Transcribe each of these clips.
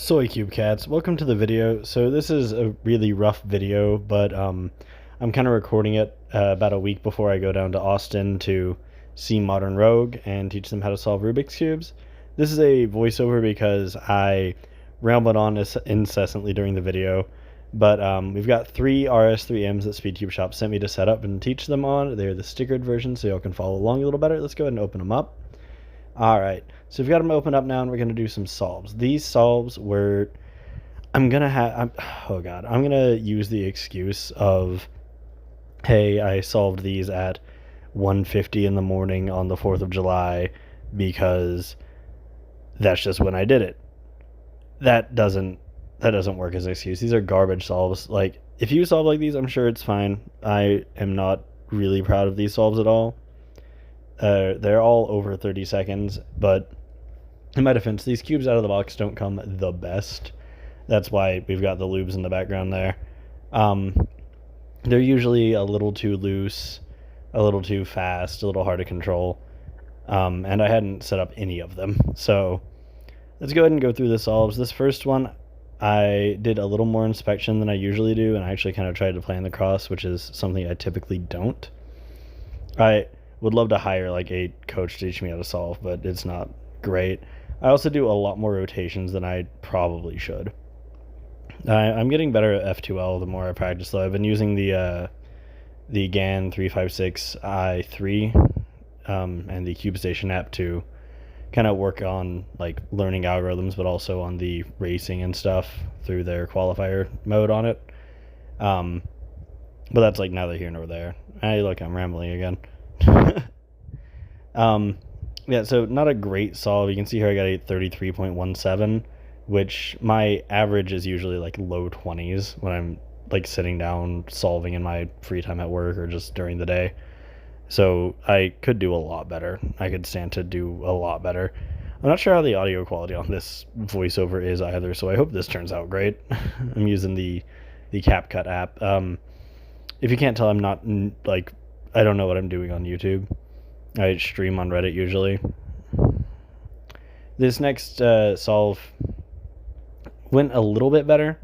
Soy CubeCats, welcome to the video. So this is a really rough video, but I'm kind of recording it about a week before I go down to Austin to see Modern Rogue and teach them how to solve Rubik's Cubes. This is a voiceover because I rambled on incessantly during the video, but we've got three RS3Ms that SpeedCube Shop sent me to set up and teach them on. They're the stickered version, so y'all can follow along a little better. Let's go ahead and open them up. Alright, so we've got them open up now, and we're going to do some solves. These solves were... I'm going to use the excuse of, hey, I solved these at 1:50 in the morning on the 4th of July because that's just when I did it. That doesn't work as an excuse. These are garbage solves. Like, if you solve like these, I'm sure it's fine. I am not really proud of these solves at all. They're all over 30 seconds, but in my defense, these cubes out of the box don't come the best. That's why we've got the lubes in the background there. They're usually a little too loose, a little too fast, a little hard to control, and I hadn't set up any of them. So let's go ahead and go through the solves. This first one, I did a little more inspection than I usually do, and I actually kind of tried to plan the cross, which is something I typically don't. I would love to hire like a coach to teach me how to solve, but it's not great. I also do a lot more rotations than I probably should. I'm getting better at F2L the more I practice, though. I've been using the GAN 356i3 and the CubeStation app to kind of work on like learning algorithms, but also on the racing and stuff through their qualifier mode on it. But that's like neither here nor there. Hey, look, I'm rambling again. Yeah, so not a great solve. You can see here I got a 33.17, which my average is usually like low 20s when I'm like sitting down solving in my free time at work or just during the day. So I could do a lot better. I could stand to do a lot better. I'm not sure how the audio quality on this voiceover is either, so I hope this turns out great. I'm using the CapCut app. If you can't tell, I'm not like... I don't know what I'm doing on YouTube. I stream on Reddit usually. This next solve went a little bit better,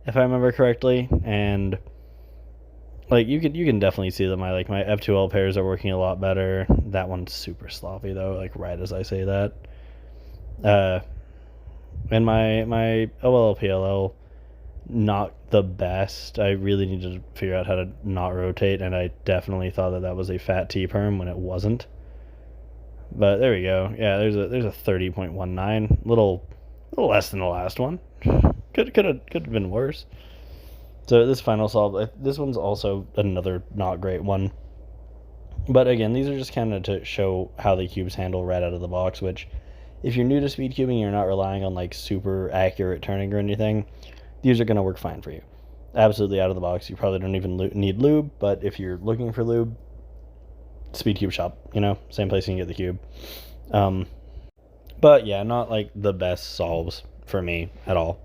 if I remember correctly, and like you can definitely see that my F2L pairs are working a lot better. That one's super sloppy though, like right as I say that. And my OLL not the best. I really need to figure out how to not rotate, and I definitely thought that was a fat T-perm when it wasn't. But there we go. Yeah, there's a 30.19, little less than the last one. Could have been worse. So this final solve, this one's also another not great one. But again, these are just kind of to show how the cubes handle right out of the box, which if you're new to speed cubing, you're not relying on like super accurate turning or anything, these are going to work fine for you. Absolutely out of the box. You probably don't even need lube, but if you're looking for lube, SpeedCube Shop, same place you can get the cube. But yeah, not like the best solves for me at all.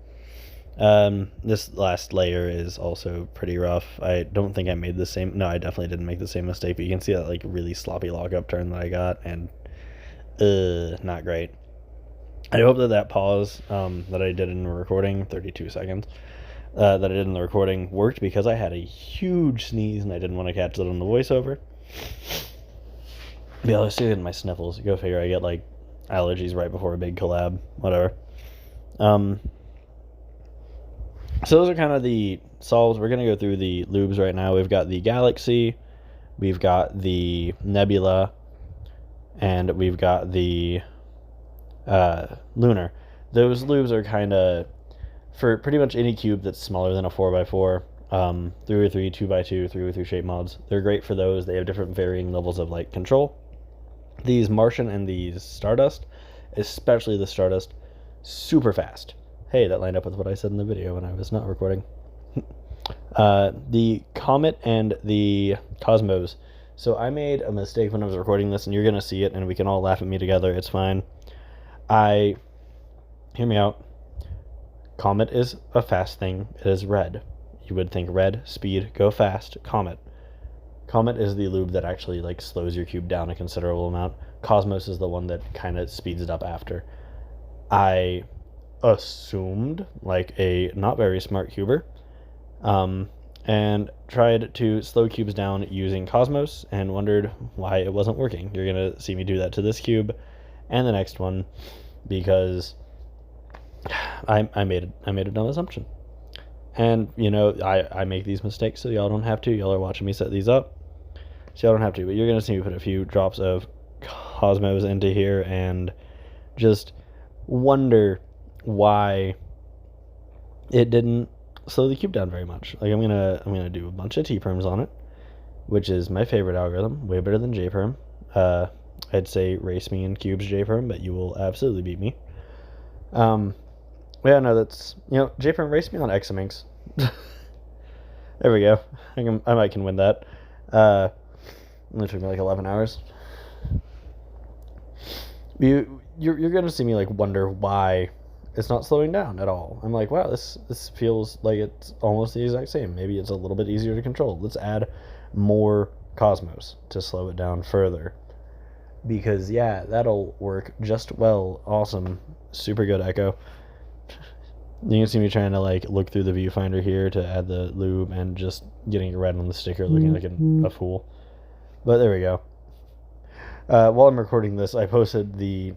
This last layer is also pretty rough. I don't think I made the same... No, I definitely didn't make the same mistake, but you can see that like really sloppy lockup turn that I got, and not great. I hope that pause that I did in the recording, 32 seconds, that I did in the recording worked, because I had a huge sneeze and I didn't want to catch it on the voiceover. Yeah, let's see it in my sniffles. Go figure, I get like allergies right before a big collab, whatever. So those are kind of the solves. We're going to go through the lubes right now. We've got the Galaxy, we've got the Nebula, and we've got the Lunar. Those lubes are kind of for pretty much any cube that's smaller than a 4x4, 3x3, 2x2, 3x3 shape mods. They're great for those. They have different varying levels of like control. These Martian and these Stardust, especially the Stardust, super fast. Hey, that lined up with what I said in the video when I was not recording. The Comet and the Cosmos. So I made a mistake when I was recording this, and you're going to see it, and we can all laugh at me together. It's fine. Hear me out. Comet is a fast thing. It is red. You would think red, speed, go fast, Comet. Comet is the lube that actually like slows your cube down a considerable amount. Cosmos is the one that kind of speeds it up after. I assumed, like a not very smart cuber, and tried to slow cubes down using Cosmos and wondered why it wasn't working. You're going to see me do that to this cube and the next one because I made a dumb assumption. And, you know, I make these mistakes so y'all don't have to. Y'all are watching me set these up, so y'all don't have to. But you're going to see me put a few drops of Cosmos into here and just wonder why it didn't slow the cube down very much. Like I'm gonna do a bunch of T-perms on it, which is my favorite algorithm, way better than J-perm. I'd say race me in cubes J-perm, but you will absolutely beat me. Yeah, no, that's, you know, J-perm race me on Xaminx. There we go. I might can win that. It took me like 11 hours. You're gonna see me like wonder why it's not slowing down at all. I'm like, wow, this feels like it's almost the exact same. Maybe it's a little bit easier to control. Let's add more Cosmos to slow it down further. Because yeah, that'll work just well. Awesome. Super good echo. You can see me trying to like look through the viewfinder here to add the lube and just getting red on the sticker, looking like a fool. But there we go. While I'm recording this, I posted the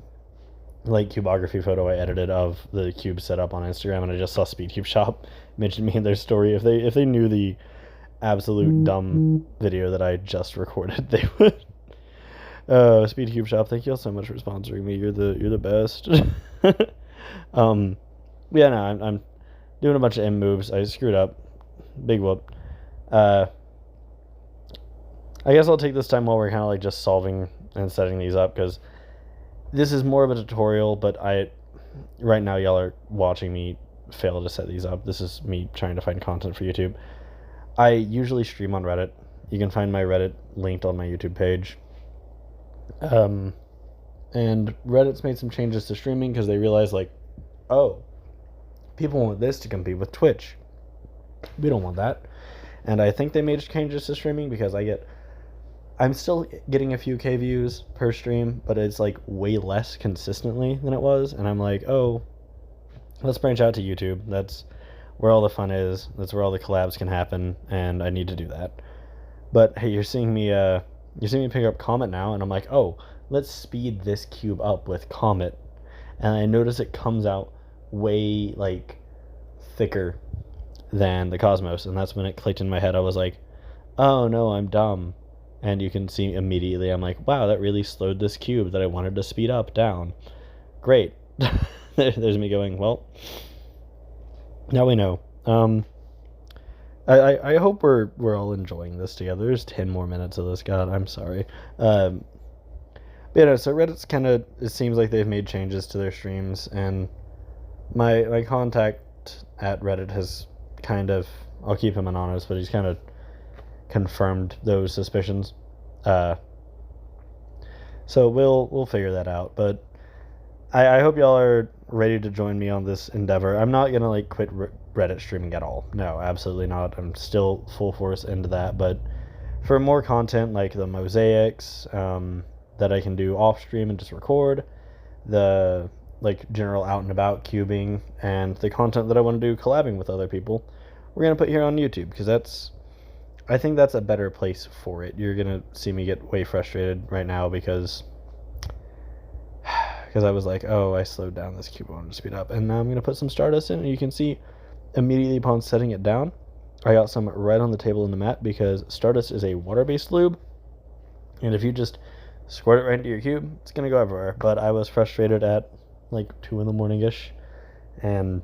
like cubography photo I edited of the cube setup on Instagram, and I just saw Speedcube Shop mention me in their story. If they knew the absolute dumb video that I just recorded, they would. Speedcube Shop, thank you all so much for sponsoring me. You're the best. Yeah, no, I'm doing a bunch of M moves. I screwed up. Big whoop. I guess I'll take this time while we're kind of like just solving and setting these up, because this is more of a tutorial, but right now y'all are watching me fail to set these up. This is me trying to find content for YouTube. I usually stream on Reddit. You can find my Reddit linked on my YouTube page. And Reddit's made some changes to streaming because they realized, like, oh, people want this to compete with Twitch. We don't want that. And I think they made changes to streaming because I'm still getting a few K views per stream, but it's like way less consistently than it was. And I'm like, oh, let's branch out to YouTube. That's where all the fun is. That's where all the collabs can happen, and I need to do that. But hey, you're seeing me pick up Comet now, and I'm like, oh, let's speed this cube up with Comet. And I notice it comes out way like thicker than the Cosmos, and that's when it clicked in my head. I was like, oh no, I'm dumb. And you can see immediately I'm like, wow, that really slowed this cube that I wanted to speed up down. Great. There's me going, well, now we know. I hope we're all enjoying this together. There's 10 more minutes of this. God, I'm sorry. But yeah, so Reddit's it seems like they've made changes to their streams, and my contact at Reddit has I'll keep him anonymous, but he's kind of confirmed those suspicions. So we'll figure that out. But I hope y'all are ready to join me on this endeavor. I'm not gonna like quit Reddit streaming at all. No, absolutely not. I'm still full force into that. But for more content like the mosaics that I can do off stream and just record, the like general out and about cubing, and the content that I want to do collabing with other people, we're gonna put here on YouTube, because I think that's a better place for it. You're gonna see me get way frustrated right now because I was like, oh, I slowed down this cube, I want to speed up, and now I'm gonna put some Stardust in, and you can see immediately upon setting it down, I got some right on the table in the mat, because Stardust is a water-based lube, and if you just squirt it right into your cube, it's gonna go everywhere. But I was frustrated at like 2 in the morning-ish and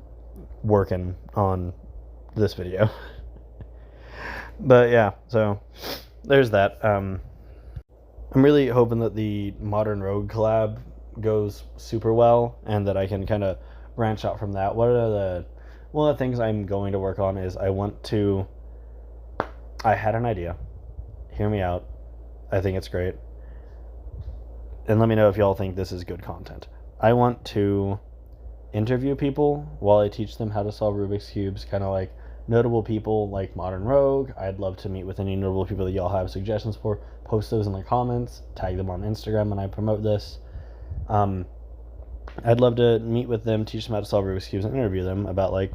working on this video. But yeah, so there's that. I'm really hoping that the Modern Rogue collab goes super well, and that I can kind of branch out from that. One of the things I'm going to work on is I had an idea. Hear me out. I think it's great. And let me know if y'all think this is good content. I want to interview people while I teach them how to solve Rubik's Cubes, kind of like notable people like Modern Rogue. I'd love to meet with any notable people that y'all have suggestions for. Post those in the comments, tag them on Instagram when I promote this. I'd love to meet with them, teach them how to solve Rubik's Cubes, and interview them about, like,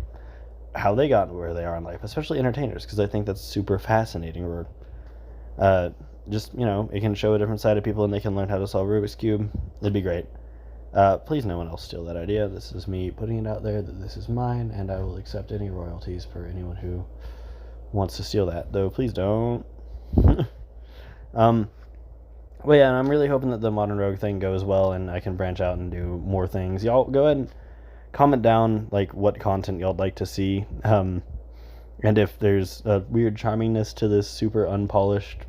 how they got where they are in life, especially entertainers, because I think that's super fascinating. Or just, it can show a different side of people and they can learn how to solve Rubik's Cube. It'd be great. Please no one else steal that idea. This is me putting it out there that this is mine, and I will accept any royalties for anyone who wants to steal that, though please don't. Well, yeah, and I'm really hoping that the Modern Rogue thing goes well and I can branch out and do more things. Y'all go ahead and comment down, like, what content y'all'd like to see, and if there's a weird charmingness to this super unpolished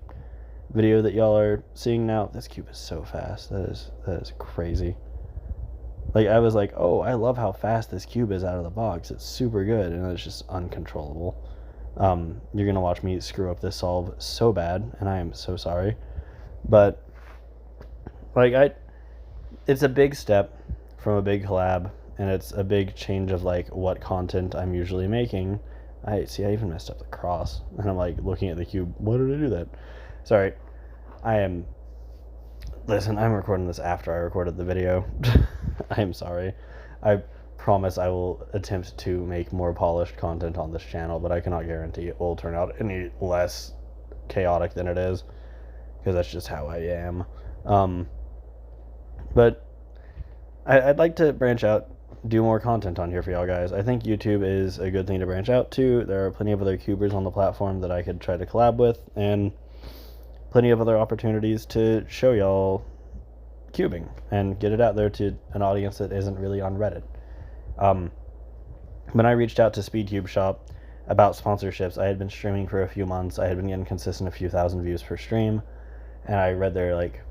video that y'all are seeing now. This cube is so fast. That is crazy. Like, I was like, oh, I love how fast this cube is out of the box. It's super good, and it's just uncontrollable. You're gonna watch me screw up this solve so bad, and I am so sorry. But, like, it's a big step from a big collab, and it's a big change of, like, what content I'm usually making. I even messed up the cross, and I'm, like, looking at the cube. Why did I do that? Sorry. Listen, I'm recording this after I recorded the video. I am sorry. I promise I will attempt to make more polished content on this channel, but I cannot guarantee it will turn out any less chaotic than it is, because that's just how I am. But I'd like to branch out, do more content on here for y'all guys. I think YouTube is a good thing to branch out to. There are plenty of other cubers on the platform that I could try to collab with, and plenty of other opportunities to show y'all cubing and get it out there to an audience that isn't really on Reddit. When I reached out to Speedcube Shop about sponsorships, I had been streaming for a few months. I had been getting consistent a few thousand views per stream, and I read their, like,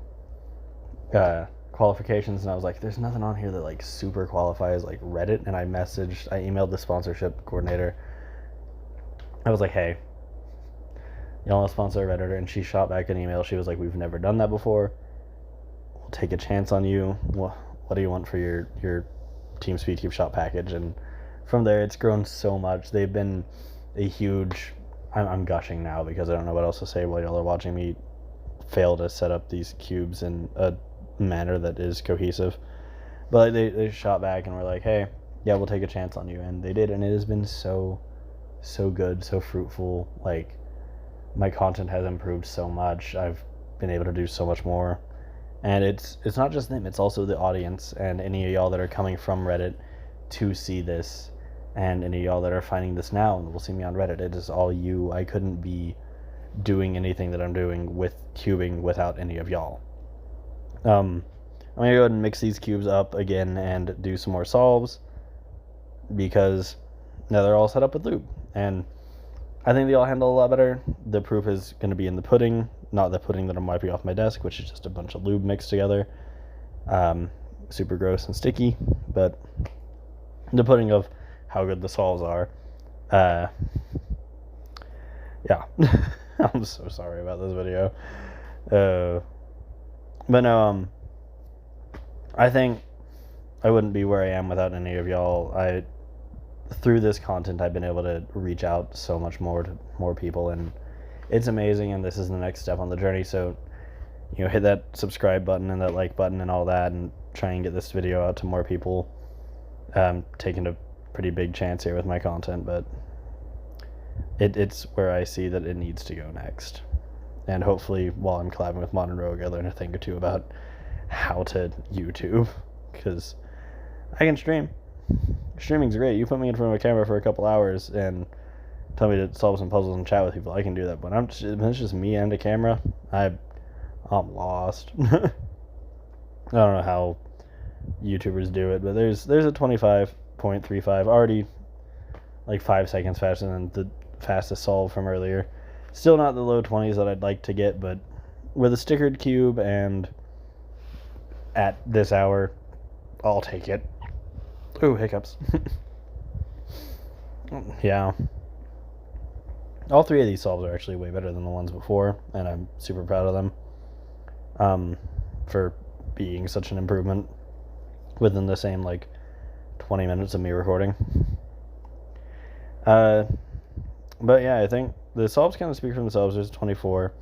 qualifications, and I was like, there's nothing on here that, like, super qualifies, like, Reddit. And I emailed the sponsorship coordinator. I was like, hey, y'all want to sponsor a Redditor? And she shot back an email. She was like, we've never done that before. We'll take a chance on you. What do you want for your Team Speedcube Shop package? And from there, it's grown so much. They've been a huge... I'm gushing now because I don't know what else to say while y'all are watching me fail to set up these cubes in a manner that is cohesive. But they shot back and were like, hey, yeah, we'll take a chance on you. And they did, and it has been so good, so fruitful. Like, my content has improved so much. I've been able to do so much more. And it's not just them, it's also the audience and any of y'all that are coming from Reddit to see this, and any of y'all that are finding this now and will see me on Reddit. It is all you. I couldn't be doing anything that I'm doing with cubing without any of y'all. I'm gonna go ahead and mix these cubes up again and do some more solves, because now they're all set up with lube, and I think they all handle a lot better. The proof is going to be in the pudding, not the pudding that I'm wiping off my desk, which is just a bunch of lube mixed together. Super gross and sticky, but the pudding of how good the solves are. Yeah. I'm so sorry about this video. But no, I think I wouldn't be where I am without any of y'all. Through this content, I've been able to reach out so much more to more people, and it's amazing, and this is the next step on the journey. So, hit that subscribe button and that like button and all that, and try and get this video out to more people. Taking a pretty big chance here with my content, but it's where I see that it needs to go next. And hopefully, while I'm collabing with Modern Rogue, I learn a thing or two about how to YouTube, because I can stream. Streaming's great. You put me in front of a camera for a couple hours and tell me to solve some puzzles and chat with people. I can do that, but when it's just me and a camera, I'm lost. I don't know how YouTubers do it, but there's a 25.35 already, like 5 seconds faster than the fastest solve from earlier. Still not the low 20s that I'd like to get, but with a stickered cube and at this hour, I'll take it. Ooh, hiccups. Yeah. All three of these solves are actually way better than the ones before, and I'm super proud of them for being such an improvement within the same, like, 20 minutes of me recording. But yeah, I think the solves kind of speak for themselves. There's 24.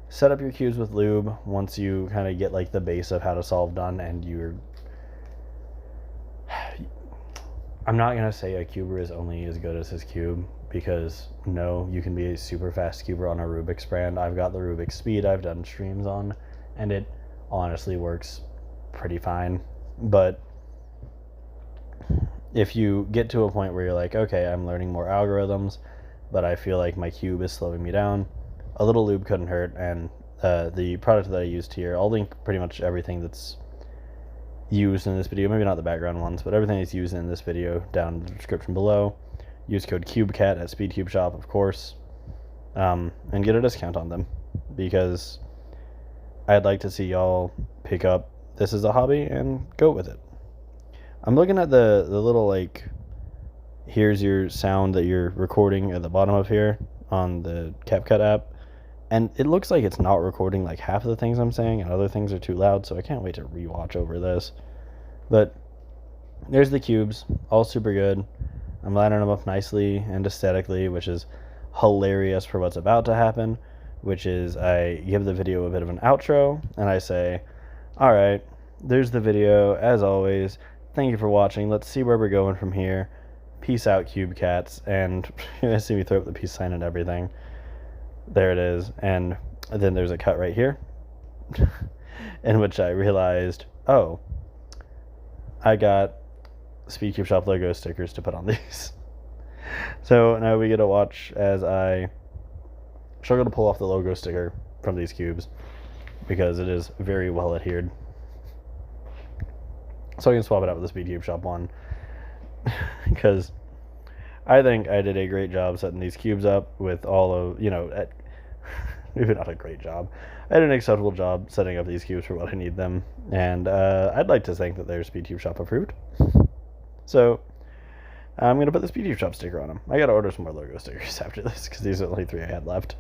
Set up your cubes with lube once you kind of get, like, the base of how to solve done, and you're I'm not going to say a cuber is only as good as his cube, because no, you can be a super fast cuber on a Rubiks brand. I've got the Rubiks Speed I've done streams on, and it honestly works pretty fine. But if you get to a point where you're like, okay, I'm learning more algorithms, but I feel like my cube is slowing me down, a little lube couldn't hurt. And the product that I used here, I'll link pretty much everything that's used in this video, maybe not the background ones, but everything that's used in this video down in the description below. Use code CUBECAT at SpeedCube Shop, of course, and get a discount on them, because I'd like to see y'all pick up this as a hobby and go with it. I'm looking at the little, like, here's your sound that you're recording at the bottom of here on the CapCut app, and it looks like it's not recording like half of the things I'm saying, and other things are too loud, so I can't wait to rewatch over this. But there's the cubes, all super good. I'm lining them up nicely and aesthetically, which is hilarious for what's about to happen, which is I give the video a bit of an outro, and I say, alright, there's the video, as always, thank you for watching, let's see where we're going from here, peace out, CubeCats, and you're gonna see me throw up the peace sign and everything. There it is. And then there's a cut right here in which I realized, oh, I got SpeedCube Shop logo stickers to put on these. So now we get to watch as I struggle to pull off the logo sticker from these cubes, because it is very well adhered. So I can swap it out with the SpeedCube Shop one, because I think I did a great job setting these cubes up with all of, maybe not a great job. I did an acceptable job setting up these cubes for what I need them, and I'd like to think that they're SpeedCube Shop approved. So I'm going to put the SpeedCube Shop sticker on them. I got to order some more logo stickers after this, because these are the only 3 I had left.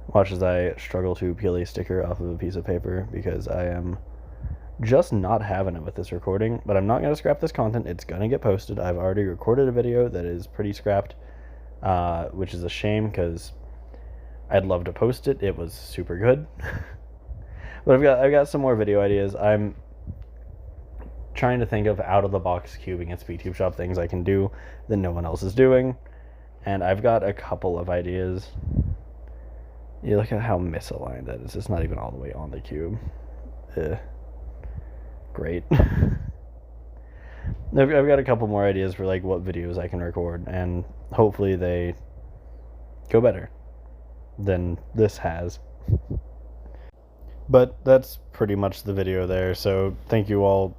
Watch as I struggle to peel a sticker off of a piece of paper, because I am just not having it with this recording. But I'm not going to scrap this content. It's going to get posted. I've already recorded a video that is pretty scrapped, which is a shame, because I'd love to post it. It was super good. But I've got some more video ideas. I'm trying to think of out-of-the-box cubing and SpeedCube Shop things I can do that no one else is doing, and I've got a couple of ideas. You look at how misaligned that is. It's not even all the way on the cube. Great. I've got a couple more ideas for like what videos I can record, and hopefully they go better than this has. But that's pretty much the video there, so thank you all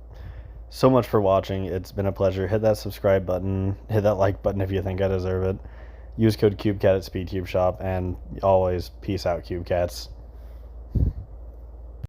so much for watching. It's been a pleasure. Hit that subscribe button, hit that like button if you think I deserve it. Use code CUBECAT at SpeedCube Shop, and always peace out, CubeCats.